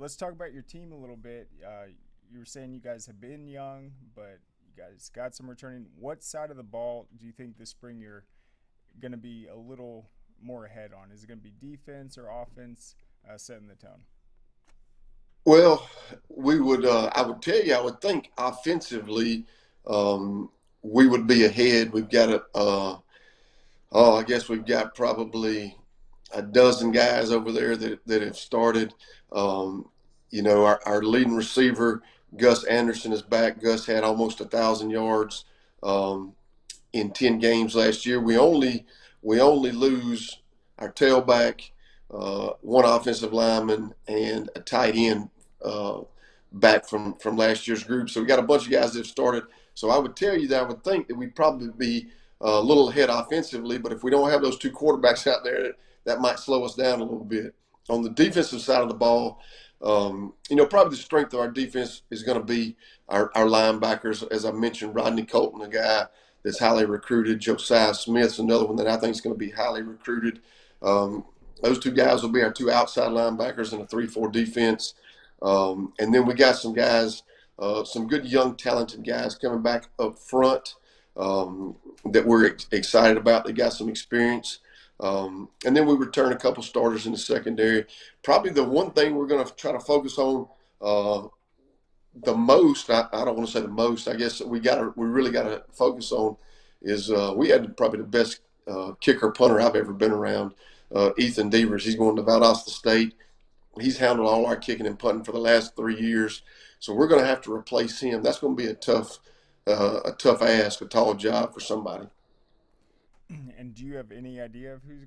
let's talk about your team a little bit. You were saying you guys have been young, but you guys got some returning. What side of the ball do you think this spring you're going to be a little more ahead on? Is it going to be defense or offense setting the tone? Well, we would. I would tell you. I would think offensively, um, we would be ahead. We've got a. Oh, I guess we've got probably a dozen guys over there that have started. Um, our leading receiver Gus Anderson is back. Gus had almost 1,000 yards in 10 games last year. We only lose our tailback, one offensive lineman, and a tight end uh, back from last year's group. So we got a bunch of guys that have started. So I would tell you that I would think that we'd probably be a little ahead offensively, but if we don't have those two quarterbacks out there, that might slow us down a little bit. On the defensive side of the ball, probably the strength of our defense is going to be our linebackers. As I mentioned, Rodney Colton, a guy that's highly recruited. Josiah Smith's another one that I think is going to be highly recruited. Um, those two guys will be our two outside linebackers in a 3-4 defense. And then we got some guys, some good young talented guys coming back up front that we're excited about. They got some experience. And then we return a couple starters in the secondary. Probably the one thing we're going to try to focus on the most, I don't want to say the most, I guess we really got to focus on is we had probably the best kicker punter I've ever been around. Ethan Devers, he's going to Valdosta State. He's handled all our kicking and punting for the last 3 years. So we're going to have to replace him. That's going to be a tough ask, a tall job for somebody. And do you have any idea of who's